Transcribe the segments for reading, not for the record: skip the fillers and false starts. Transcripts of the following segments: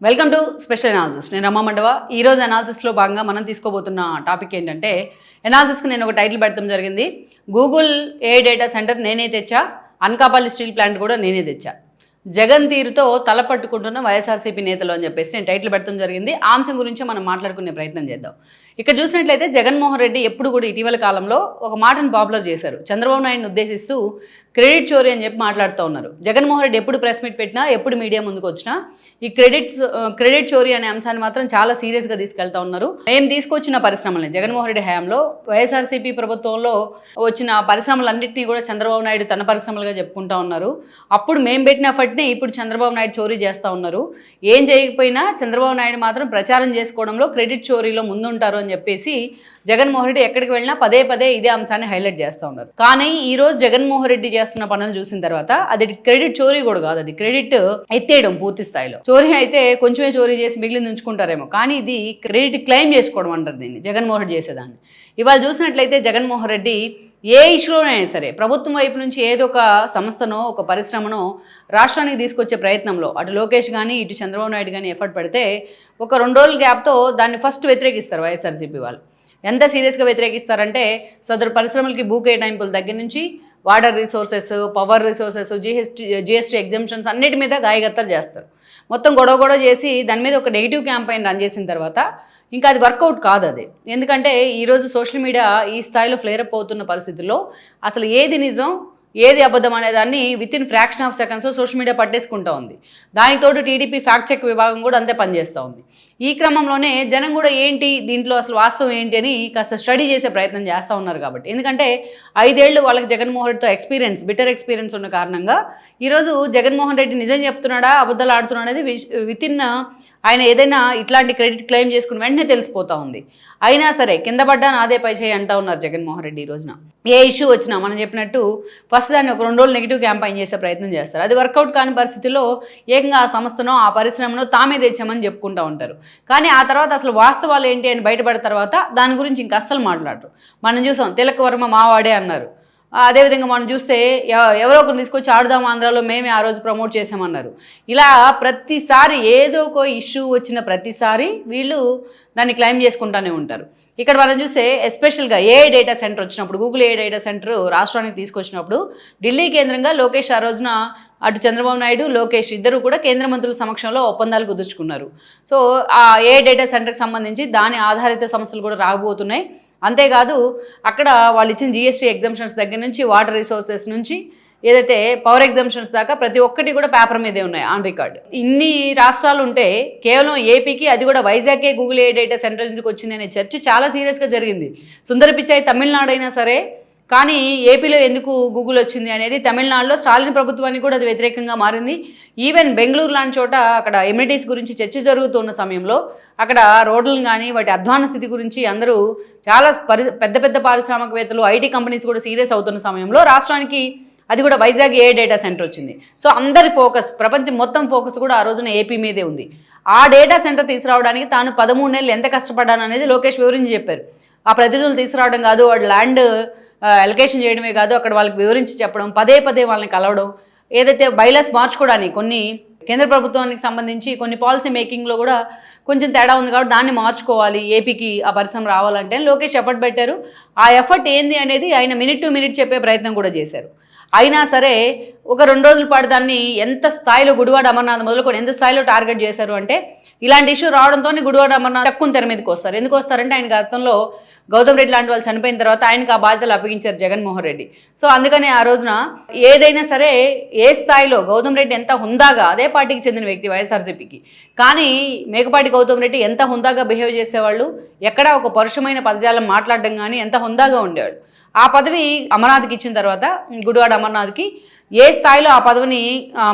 Welcome to special analysis. నేను రమా మండవ. ఈరోజు అనాలిసిస్లో భాగంగా మనం తీసుకోబోతున్న టాపిక్ ఏంటంటే, అనాలిసిస్కి నేను ఒక టైటిల్ పెట్టడం జరిగింది. గూగుల్ ఏ డేటా సెంటర్ నేనే తెచ్చా, అనకాపల్లి స్టీల్ ప్లాంట్ కూడా నేనే తెచ్చా, జగన్ తీరుతో తలపట్టుకుంటున్న వైఎస్ఆర్సీపీ నేతలు అని చెప్పేసి నేను టైటిల్ పెట్టడం జరిగింది. ఆ అంశం గురించి మనం మాట్లాడుకునే ప్రయత్నం చేద్దాం. ఇక్కడ చూసినట్లయితే జగన్మోహన్ రెడ్డి ఎప్పుడు కూడా ఇటీవల కాలంలో ఒక మాటను పాపులర్ చేశారు. చంద్రబాబు నాయుడుని ఉద్దేశిస్తూ క్రెడిట్ చోరీ అని చెప్పి మాట్లాడుతూ ఉన్నారు. జగన్మోహన్ రెడ్డి ఎప్పుడు ప్రెస్ మీట్ పెట్టినా, ఎప్పుడు మీడియా ముందుకు వచ్చినా ఈ క్రెడిట్ చోరీ అనే అంశాన్ని మాత్రం చాలా సీరియస్గా తీసుకెళ్తా ఉన్నారు. మేము తీసుకొచ్చిన పరిశ్రమల్ని జగన్మోహన్ రెడ్డి హయాంలో వైఎస్ఆర్సీపీ ప్రభుత్వంలో వచ్చిన పరిశ్రమలన్నింటినీ కూడా చంద్రబాబు నాయుడు తన పరిశ్రమలుగా చెప్పుకుంటా ఉన్నారు. అప్పుడు మేము పెట్టిన ఎఫర్ట్ని ఇప్పుడు చంద్రబాబు నాయుడు చోరీ చేస్తూ ఉన్నారు. ఏం చేయకపోయినా చంద్రబాబు నాయుడు మాత్రం ప్రచారం చేసుకోవడంలో క్రెడిట్ చోరీలో ముందుంటారు అని చెప్పేసి జగన్మోహన్ రెడ్డి ఎక్కడికి వెళ్ళినా పదే పదే ఇదే అంశాన్ని హైలైట్ చేస్తూ ఉన్నారు. కానీ ఈ రోజు జగన్మోహన్ రెడ్డి చేస్తున్న పనులు చూసిన తర్వాత అది క్రెడిట్ చోరీ కూడా కాదు, అది క్రెడిట్ ఎత్తేయడం పూర్తి స్థాయిలో. చోరీ అయితే కొంచెమే చోరీ చేసి మిగిలింది ఉంచుకుంటారేమో, కానీ ఇది క్రెడిట్ క్లెయిమ్ చేసుకోవడం అంటారు దీన్ని జగన్మోహన్ రెడ్డి చేసేదాన్ని. ఇవాళ చూసినట్లయితే జగన్మోహన్ రెడ్డి ఏ ఇష్యూలోనైనా సరే ప్రభుత్వం వైపు నుంచి ఏదో ఒక సంస్థనో ఒక పరిశ్రమనో రాష్ట్రానికి తీసుకొచ్చే ప్రయత్నంలో అటు లోకేష్ కానీ ఇటు చంద్రబాబు నాయుడు కానీ ఎఫర్ట్ పెడితే ఒక 2 రోజుల గ్యాప్తో దాన్ని ఫస్ట్ వ్యతిరేకిస్తారు వైఎస్ఆర్సీపీ వాళ్ళు. ఎంత సీరియస్గా వ్యతిరేకిస్తారంటే సదరు పరిశ్రమలకి భూ కేటాయింపుల దగ్గర నుంచి water resources, power resources, GST exemptions అన్నిటి మీద గాయగత్తరు చేస్తారు. మొత్తం గొడవ చేసి దాని మీద ఒక నెగిటివ్ క్యాంపెయిన్ రన్ చేసిన తర్వాత ఇంకా అది వర్కౌట్ కాదు అది. ఎందుకంటే ఈరోజు సోషల్ మీడియా ఈ స్థాయిలో ఫ్లేరప్ అవుతున్న పరిస్థితుల్లో అసలు ఏది నిజం ఏది అబద్ధం అనేదాన్ని within fraction of seconds social media పట్టేసుకుంటూ ఉంది. దానితోటి టీడీపీ ఫ్యాక్ట్ చెక్ విభాగం కూడా అంతే పనిచేస్తూ ఉంది. ఈ క్రమంలోనే జనం కూడా ఏంటి దీంట్లో అసలు వాస్తవం ఏంటి అని కాస్త స్టడీ చేసే ప్రయత్నం చేస్తూ ఉన్నారు. కాబట్టి ఎందుకంటే 5 ఏళ్ళు వాళ్ళకి జగన్మోహన్ రెడ్డితో బిటర్ ఎక్స్పీరియన్స్ ఉన్న కారణంగా ఈరోజు జగన్మోహన్ రెడ్డి నిజం చెప్తున్నాడా అబద్ధాలు ఆడుతున్నాడా అనేది వితిన్ ఆయన ఏదైనా ఇట్లాంటి క్రెడిట్ క్లెయిమ్ చేసుకుని వెంటనే తెలిసిపోతూ ఉంది. అయినా సరే కింద పడ్డా నాదే పై చేయి అంటూ ఉన్నారు జగన్మోహన్ రెడ్డి. ఈ రోజున ఏ ఇష్యూ వచ్చినా మనం చెప్పినట్టు ఫస్ట్ దాన్ని ఒక 2 రోజులు నెగిటివ్ క్యాంపెయిన్ చేసే ప్రయత్నం చేస్తారు. అది వర్కౌట్ కాని పరిస్థితుల్లో ఏకంగా ఆ సంస్థనో ఆ పరిశ్రమనో తామే తెచ్చామని చెప్పుకుంటూ ఉంటారు. కానీ ఆ తర్వాత అసలు వాస్తవాలు ఏంటి అని బయటపడిన తర్వాత దాని గురించి ఇంకా అస్సలు మాట్లాడరు. మనం చూసాం తిలక్ వర్మ మావాడే అన్నారు. అదేవిధంగా మనం చూస్తే ఎవరో ఒకరు తీసుకొచ్చి ఆడుదాం ఆంధ్రాలో మేమే ఆ రోజు ప్రమోట్ చేసామన్నారు. ఇలా ప్రతిసారి ఏదో ఒక ఇష్యూ వచ్చిన ప్రతిసారి వీళ్ళు దాన్ని క్లెయిమ్ చేసుకుంటూనే ఉంటారు. ఇక్కడ మనం చూస్తే ఎస్పెషల్గా ఏఐ డేటా సెంటర్ వచ్చినప్పుడు, గూగుల్ ఏఐ డేటా సెంటర్ రాష్ట్రానికి తీసుకొచ్చినప్పుడు ఢిల్లీ కేంద్రంగా లోకేష్ ఆ రోజున అటు చంద్రబాబు నాయుడు లోకేష్ ఇద్దరు కూడా కేంద్ర మంత్రుల సమక్షంలో ఒప్పందాలు కుదుర్చుకున్నారు. సో ఆ ఏఐ డేటా సెంటర్కి సంబంధించి దాని ఆధారిత సంస్థలు కూడా రాబోతున్నాయి. అంతేకాదు అక్కడ వాళ్ళు ఇచ్చిన జిఎస్టీ ఎగ్జంప్షన్స్ దగ్గర నుంచి వాటర్ రిసోర్సెస్ నుంచి ఏదైతే పవర్ ఎగ్జంప్షన్స్ దాకా ప్రతి ఒక్కటి కూడా పేపర్ మీదే ఉన్నాయి ఆన్ రికార్డ్. ఇన్ని రాష్ట్రాలు ఉంటే కేవలం ఏపీకి, అది కూడా వైజాగ్కే గూగుల్ ఏ డేటా సెంటర్ ఎందుకు వచ్చింది అనే చర్చ చాలా సీరియస్గా జరిగింది. సుందర పిచాయ్ తమిళనాడు అయినా సరే, కానీ ఏపీలో ఎందుకు గూగుల్ వచ్చింది అనేది తమిళనాడులో స్టాలిన్ ప్రభుత్వానికి కూడా అది వ్యతిరేకంగా మారింది. ఈవెన్ బెంగళూరు లాంటి చోట అక్కడ ఎమ్యూనిటీస్ గురించి చర్చ జరుగుతున్న సమయంలో అక్కడ రోడ్లను కానీ వాటి అధ్వాన స్థితి గురించి అందరూ చాలా పెద్ద పారిశ్రామికవేత్తలు, ఐటీ కంపెనీస్ కూడా సీరియస్ అవుతున్న సమయంలో రాష్ట్రానికి అది కూడా వైజాగ్ ఏ డేటా సెంటర్ వచ్చింది. సో అందరి ఫోకస్, ప్రపంచం మొత్తం ఫోకస్ కూడా ఆ రోజున ఏపీ మీదే ఉంది. ఆ డేటా సెంటర్ తీసుకురావడానికి తాను 13 నెలలు ఎంత కష్టపడ్డాను అనేది లోకేష్ వివరించి చెప్పారు. ఆ ప్రతినిధులు తీసుకురావడం కాదు, వాడు ల్యాండ్ ఎలకేషన్ చేయడమే కాదు, అక్కడ వాళ్ళకి వివరించి చెప్పడం, పదే వాళ్ళని కలవడం, ఏదైతే బైలాస్ మార్చుకోవడానికి కొన్ని కేంద్ర ప్రభుత్వానికి సంబంధించి కొన్ని పాలసీ మేకింగ్లో కూడా కొంచెం తేడా ఉంది కాబట్టి దాన్ని మార్చుకోవాలి, ఏపీకి ఆ పరిశ్రమ రావాలంటే లోకేష్ ఎఫర్ట్ పెట్టారు. ఆ ఎఫర్ట్ ఏంది అనేది ఆయన మినిట్ టు మినిట్ చెప్పే ప్రయత్నం కూడా చేశారు. అయినా సరే ఒక 2 రోజుల పాటు దాన్ని ఎంత స్థాయిలో గుడివాడ అమర్నాథ్ మొదలుకొని ఎంత స్థాయిలో టార్గెట్ చేశారు అంటే, ఇలాంటి ఇష్యూ రావడంతో గుడివాడ అమర్నాథ్ తక్కువ తెర మీదకి వస్తారు. ఎందుకు వస్తారంటే ఆయన గతంలో గౌతమ్ రెడ్డి లాంటి వాళ్ళు చనిపోయిన తర్వాత ఆయనకు ఆ బాధ్యతలు అప్పగించారు జగన్మోహన్ రెడ్డి. సో అందుకని ఆ రోజున ఏదైనా సరే ఏ స్థాయిలో గౌతమ్ రెడ్డి ఎంత హుందాగా, అదే పార్టీకి చెందిన వ్యక్తి వైఎస్ఆర్సీపీకి, కానీ మేకపాటి గౌతమ్ రెడ్డి ఎంత హుందాగా బిహేవ్ చేసేవాళ్ళు, ఎక్కడ ఒక పరుషమైన పదజాలం మాట్లాడడం కానీ ఎంత హుందాగా ఉండేవాడు. ఆ పదవి అమర్నాథ్కి ఇచ్చిన తర్వాత గుడివాడ అమర్నాథ్కి ఏ స్థాయిలో ఆ పదవిని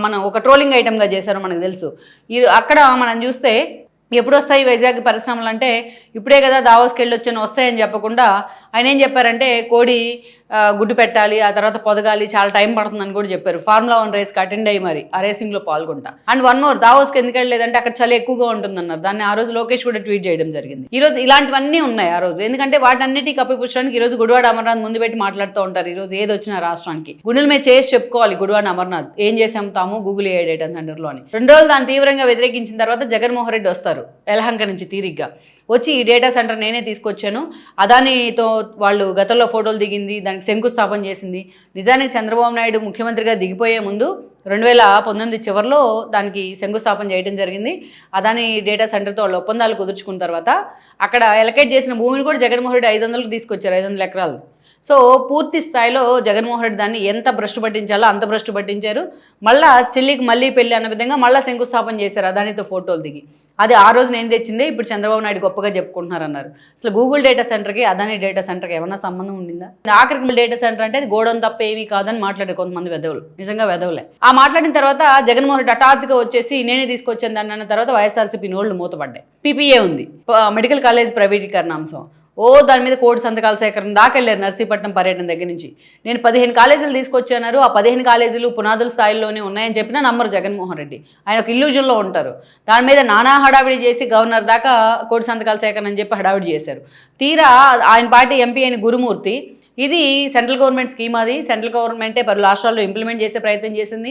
మనం ఒక ట్రోలింగ్ ఐటమ్గా చేశారో మనకు తెలుసు. అక్కడ మనం చూస్తే ఎప్పుడు వస్తాయి వైజాగ్ పరిశ్రమలు అంటే, ఇప్పుడే కదా దావోస్కి వెళ్ళి వచ్చాను వస్తాయని చెప్పకుండా ఆయన ఏం చెప్పారంటే కోడి గుడ్డు పెట్టాలి, ఆ తర్వాత పొదగాలి, చాలా టైం పడుతుందని కూడా చెప్పారు. ఫార్ములా 1 రేస్కి అటెండ్ అయ్యి మరి ఆ రేసింగ్లో పాల్గొంటా. అండ్ వన్ మోర్, దావోస్కి ఎందుకు వెళ్ళలేదంటే అక్కడ చలి ఎక్కువగా ఉంటుందన్నారు. దాన్ని ఆ రోజు లోకేష్ కూడా ట్వీట్ చేయడం జరిగింది. ఈ రోజు ఇలాంటివన్నీ ఉన్నాయి ఆ రోజు. ఎందుకంటే వాటన్నిటికీ కప్పిపుచ్చడానికి ఈ రోజు గుడివాడ అమర్నాథ్ ముందు పెట్టి మాట్లాడుతూ ఉంటారు. ఈ రోజు ఏది వచ్చినా రాష్ట్రానికి గుండెల మీద చేసి చెప్పుకోవాలి గుడివాడ అమర్నాథ్ ఏం చేసాం తాము గూగుల్ AI డేటా సెంటర్లో అని. 2 రోజులు దాన్ని తీవ్రంగా వ్యతిరేకించిన తర్వాత జగన్మోహన్ రెడ్డి వస్తారు యలహంక నుంచి తీరిగ్గా వచ్చి ఈ డేటా సెంటర్ నేనే తీసుకొచ్చాను, అదానితో వాళ్ళు గతంలో ఫోటోలు దిగింది, దానికి శంకుస్థాపన చేసింది. నిజానికి చంద్రబాబు నాయుడు ముఖ్యమంత్రిగా దిగిపోయే ముందు 2019 చివరిలో దానికి శంకుస్థాపన చేయడం జరిగింది. అదాని డేటా సెంటర్తో వాళ్ళు ఒప్పందాలు కుదుర్చుకున్న తర్వాత అక్కడ ఎలకేట్ చేసిన భూమిని కూడా జగన్మోహన్ రెడ్డి 500లకు తీసుకొచ్చారు, 500 ఎకరాలు. సో పూర్తి స్థాయిలో జగన్మోహన్ రెడ్డి దాన్ని ఎంత భ్రష్టు పట్టించాలో అంత భ్రష్టు పట్టించారు. మళ్ళీ చెల్లికి మళ్ళీ పెళ్ళి అన్న విధంగా మళ్ళీ శంకుస్థాపన చేశారు అదానితో ఫోటోలు దిగి. అది ఆ రోజు నేను తెచ్చిందే ఇప్పుడు చంద్రబాబు నాయుడు గొప్పగా చెప్పుకుంటున్నారు అన్నారు. అసలు గూగుల్ డేటా సెంటర్కి అదాని డేటా సెంటర్కి ఏమన్నా సంబంధం ఉండిందా? ఆఖరికి డేటా సెంటర్ అంటే అది గోడౌన్ తప్ప ఏమీ కాదని మాట్లాడారు కొంతమంది వెధవులు, నిజంగా వెధవులే. ఆ మాట్లాడిన తర్వాత జగన్మోహన్ రెడ్డి హఠాత్తుగా వచ్చేసి నేనే తీసుకొచ్చాను దాన్ని అన్న తర్వాత వైఎస్ఆర్సీపీ నోళ్లు మూతపడ్డాయి. PPA ఉంది, మెడికల్ కాలేజ్ ప్రైవేటీకరణ అంశం. దాని మీద కోటి సంతకాల సేకరణ దాకా వెళ్ళారు నర్సీపట్నం పర్యటన దగ్గర నుంచి. నేను 15 కాలేజీలు తీసుకొచ్చాను, ఆ 15 కాలేజీలు పునాదుల స్థాయిలోనే ఉన్నాయని చెప్పినా నమ్మరు జగన్మోహన్ రెడ్డి. ఆయన ఒక ఇల్యూజన్లో ఉంటారు. దాని మీద నానా హడావిడి చేసి గవర్నర్ దాకా కోటి సంతకాల సేకరణ అని చెప్పి హడావిడి చేశారు. తీరా ఆయన పార్టీ MP అయిన గురుమూర్తి ఇది సెంట్రల్ గవర్నమెంట్ స్కీమ్, అది సెంట్రల్ గవర్నమెంటే పలు రాష్ట్రాల్లో ఇంప్లిమెంట్ చేసే ప్రయత్నం చేసింది.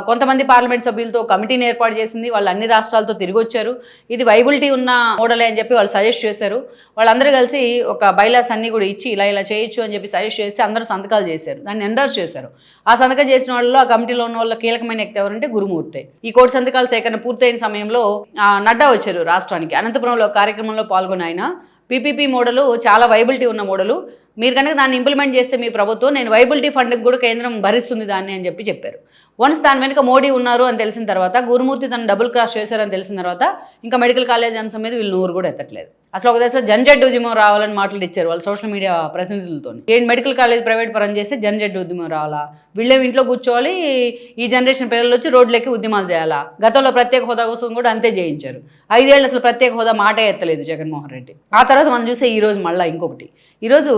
కొంతమంది పార్లమెంట్ సభ్యులతో కమిటీని ఏర్పాటు చేసింది. వాళ్ళు అన్ని రాష్ట్రాలతో తిరిగి వచ్చారు. ఇది వైబిలిటీ ఉన్న మోడలే అని చెప్పి వాళ్ళు సజెస్ట్ చేశారు. వాళ్ళందరూ కలిసి ఒక బైలాస్ అన్ని కూడా ఇచ్చి ఇలా చేయొచ్చు అని చెప్పి సజెస్ట్ చేసి అందరూ సంతకాలు చేశారు, దాన్ని ఎండోర్స్ చేశారు. ఆ సంతకం చేసిన వాళ్ళు ఆ కమిటీలో ఉన్న వాళ్ళ కీలకమైన వ్యక్తి ఎవరంటే గురుమూర్తి. ఈ కోటి సంతకాల సేకరణ పూర్తయిన సమయంలో నడ్డా వచ్చారు రాష్ట్రానికి. అనంతపురంలో కార్యక్రమంలో పాల్గొన్న ఆయన PPP మోడలు చాలా వైబిలిటీ ఉన్న మోడలు, మీరు కనుక దాన్ని ఇంప్లిమెంట్ చేస్తే మీ ప్రభుత్వం నేను వైబిలిటీ ఫండ్కి కూడా కేంద్రం భరిస్తుంది దాన్ని అని చెప్పారు. వన్స్ దాని వెనుక మోడీ ఉన్నారు అని తెలిసిన తర్వాత, గురుమూర్తి తను డబుల్ క్రాస్ చేశారని తెలిసిన తర్వాత ఇంకా మెడికల్ కాలేజ్ అంశం మీద వీళ్ళు నోరు కూడా ఎత్తట్లేదు. అసలు ఒక దశ జన్జెడ్ ఉద్యమం రావాలని మాట్లాడిచ్చారు వాళ్ళు సోషల్ మీడియా ప్రతినిధులతో. ఏంటి మెడికల్ కాలేజ్ ప్రైవేట్ పరం చేస్తే జన్జెడ్ ఉద్యమం రావాలా? వీళ్ళే ఇంట్లో కూర్చోవాలి, ఈ జనరేషన్ పిల్లలు వచ్చి రోడ్లెక్కి ఉద్యమాలు చేయాలా? గతంలో ప్రత్యేక హోదా కోసం కూడా అంతే చేయించారు. 5 ఏళ్ళు అసలు ప్రత్యేక హోదా మాటే ఎత్తలేదు జగన్మోహన్ రెడ్డి. ఆ తర్వాత మనం చూసే ఈరోజు మళ్ళీ ఇంకొకటి, ఈరోజు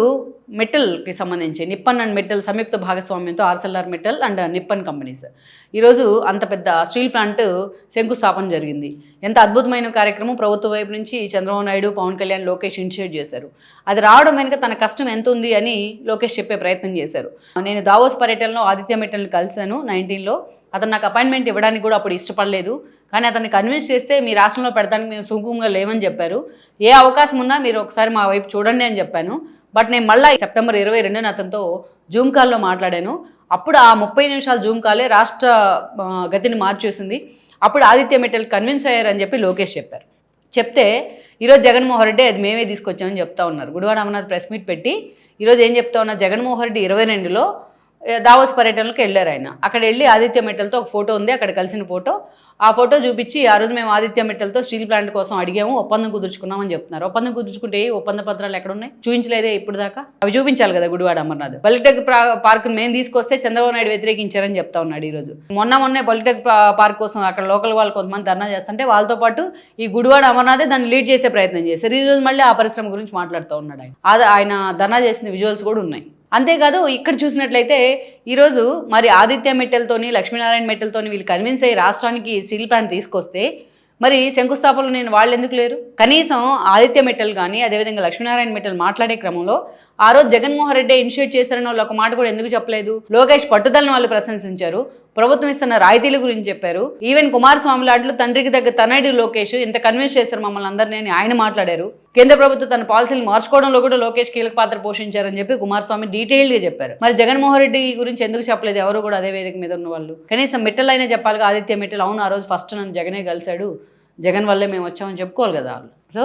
మెటల్కి సంబంధించి నిప్పన్ అండ్ మెటల్ సంయుక్త భాగస్వామ్యంతో ఆర్సెల్ఆర్ మెటల్ అండ్ నిప్పన్ కంపెనీస్ ఈరోజు అంత పెద్ద స్టీల్ ప్లాంట్ శంకుస్థాపన జరిగింది. ఎంత అద్భుతమైన కార్యక్రమం ప్రభుత్వం వైపు నుంచి చంద్రబాబు నాయుడు, పవన్ కళ్యాణ్, లోకేష్ ఇనిషియేట్ చేశారు. అది రావడం వెనుక తన కష్టం ఎంత ఉంది అని లోకేష్ చెప్పే ప్రయత్నం చేశారు. నేను దావోస్ పర్యటనలో ఆదిత్య మెటల్ని కలిశాను 19లో. అతను నాకు అపాయింట్మెంట్ ఇవ్వడానికి కూడా అప్పుడు ఇష్టపడలేదు, కానీ అతన్ని కన్విన్స్ చేస్తే మీ రాష్ట్రంలో పెడతానికి మేము సుముఖంగా లేవని చెప్పారు. ఏ అవకాశం ఉన్నా మీరు ఒకసారి మా వైపు చూడండి అని చెప్పాను. బట్ నేను మళ్ళీ సెప్టెంబర్ 22న అతనితో జూమ్ కాల్లో మాట్లాడాను. అప్పుడు ఆ 30 నిమిషాల జూమ్ కాలే రాష్ట్ర గతిని మార్చేసింది. అప్పుడు ఆదిత్య మెటల్ కన్విన్స్ అయ్యారని చెప్పి లోకేష్ చెప్పారు. చెప్తే ఈరోజు జగన్మోహన్ రెడ్డి అది మేమే తీసుకొచ్చామని చెప్తా ఉన్నారు. గుడివాడ అమర్నాథ్ ప్రెస్ మీట్ పెట్టి ఈరోజు ఏం చెప్తా ఉన్నారు, జగన్మోహన్ రెడ్డి 22లో దావోస్ పర్యటనలకు వెళ్ళారు. ఆయన అక్కడ వెళ్ళి ఆదిత్య మెటల్తో ఒక ఫోటో ఉంది, అక్కడ కలిసిన ఫోటో. ఆ ఫోటో చూపించి ఆ రోజు మేము ఆదిత్య మెటల్తో స్టీల్ ప్లాంట్ కోసం అడిగాము, ఒప్పందం కుదుర్చుకున్నామని చెప్తున్నారు. ఒప్పందం కుదుర్చుకుంటే ఒప్పంద పత్రాలు ఎక్కడ ఉన్నాయి? చూపించలేదే ఇప్పుడు దాకా. అవి చూపించాలి కదా గుడివాడ అమర్నాథ్. పాలిటెక్ పార్క్ మేము తీసుకొస్తే చంద్రబాబు నాయుడు వ్యతిరేకించారని చెప్తా ఉన్నాడు. ఈరోజు మొన్నే పాలిటెక్ పార్క్ కోసం అక్కడ లోకల్ వాళ్ళు కొంతమంది ధర్నా చేస్తుంటే వాళ్ళతో పాటు ఈ గుడివాడ అమర్నాథే దాన్ని లీడ్ చేసే ప్రయత్నం చేశారు. ఈ రోజు మళ్ళీ ఆ పరిశ్రమ గురించి మాట్లాడుతూ ఉన్నాడు ఆయన. ఆయన ధర్నా చేసిన విజువల్స్ కూడా ఉన్నాయి. అంతేకాదు ఇక్కడ చూసినట్లయితే ఈరోజు మరి ఆదిత్య మెటల్తోని, లక్ష్మీనారాయణ మెటల్తోని వీళ్ళు కన్విన్స్ అయ్యి రాష్ట్రానికి స్టీల్ ప్లాంట్ తీసుకొస్తే మరి శంకుస్థాపనలు నేను వాళ్ళు ఎందుకు లేరు? కనీసం ఆదిత్య మెటల్ కానీ అదేవిధంగా లక్ష్మీనారాయణ మెటల్ మాట్లాడే క్రమంలో ఆ రోజు జగన్మోహన్ రెడ్డి ఇనిషియేట్ చేశారని వాళ్ళు ఒక మాట కూడా ఎందుకు చెప్పలేదు? లోకేష్ పట్టుదలను వాళ్ళు ప్రశంసించారు, ప్రభుత్వం ఇస్తున్న రాయితీల గురించి చెప్పారు. ఈవెన్ కుమారస్వామి లాంటి తండ్రికి దగ్గర తనయుడు లోకేష్ ఇంత కన్విన్స్ చేశారు మమ్మల్ని అందరినీ అని ఆయన మాట్లాడారు. కేంద్ర ప్రభుత్వం తన పాలసీలు మార్చుకోవడంలో కూడా లోకేష్ కీలక పాత్ర పోషించారని చెప్పి కుమారస్వామి డీటెయిల్గా చెప్పారు. మరి జగన్మోహన్ రెడ్డి గురించి ఎందుకు చెప్పలేదు ఎవరు కూడా అదే వేదిక మీద ఉన్న వాళ్ళు? కనీసం మెటల్ అయినా చెప్పాలిగా. ఆదిత్య మెటల్ అవును ఆ రోజు ఫస్ట్ నన్ను జగనే కలిశాడు, జగన్ వల్లే మేము వచ్చామని చెప్పుకోవాలి కదా వాళ్ళు. సో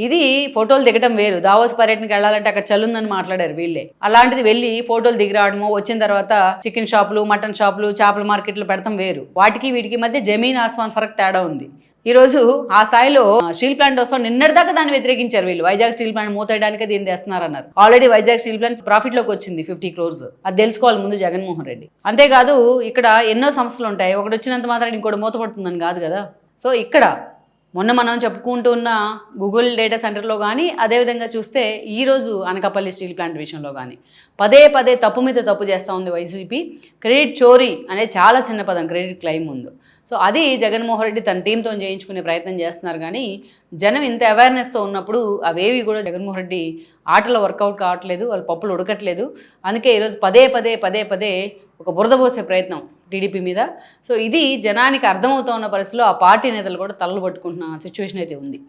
ఇది ఫోటోలు దిగటం వేరు. దావోస్ పర్యటనకి వెళ్ళాలంటే అక్కడ చల్లుందని మాట్లాడారు వీళ్ళే. అలాంటిది వెళ్ళి ఫోటోలు దిగిరావడము, వచ్చిన తర్వాత చికెన్ షాపులు, మటన్ షాపులు, చేపల మార్కెట్లు పెడతాం వేరు. వాటికి వీటికి మధ్య జమీన్ ఆస్మాన్ ఫరక్ తేడా ఉంది. ఈరోజు ఆ స్థాయిలో స్టీల్ ప్లాంట్ వస్తాం నిన్నటిదాకా దాన్ని వ్యతిరేకించారు వీళ్ళు. వైజాగ్ స్టీల్ ప్లాంట్ మూతేయడానికే దీన్ని తెస్తున్నారన్నారు. ఆల్రెడీ వైజాగ్ స్టీల్ ప్లాంట్ ప్రాఫిట్లోకి వచ్చింది 50 crores. అది తెలుసుకోవాలి ముందు జగన్మోహన్ రెడ్డి. అంతేకాదు ఇక్కడ ఎన్నో సంస్థలు ఉంటాయి, ఒకటి వచ్చినంత మాత్రం ఇంకోటి మూతపడుతుందని కాదు కదా. సో ఇక్కడ మొన్న మనం చెప్పుకుంటూ ఉన్న గూగుల్ డేటా సెంటర్లో కానీ, అదేవిధంగా చూస్తే ఈరోజు అనకాపల్లి స్టీల్ ప్లాంట్ విషయంలో కానీ పదే పదే తప్పు మీద తప్పు చేస్తూ ఉంది వైసీపీ. క్రెడిట్ చోరీ అనేది చాలా చిన్న పదం, క్రెడిట్ క్లెయిమ్ ముందు. సో అది జగన్మోహన్ రెడ్డి తన టీంతో చేయించుకునే ప్రయత్నం చేస్తున్నారు. కానీ జనం ఇంత అవేర్నెస్తో ఉన్నప్పుడు అవేవి కూడా జగన్మోహన్ రెడ్డి ఆటలో వర్కౌట్ కావట్లేదు, వాళ్ళ పప్పులు ఉడకట్లేదు. అందుకే ఈరోజు పదే పదే ఒక బురద పోసే ప్రయత్నం టీడీపీ మీద. సో ఇది జనానికి అర్థమవుతూ ఉన్న పరిస్థితిలో ఆ పార్టీ నేతలు కూడా తలలు పట్టుకుంటున్న సిచ్యువేషన్ అయితే ఉంది.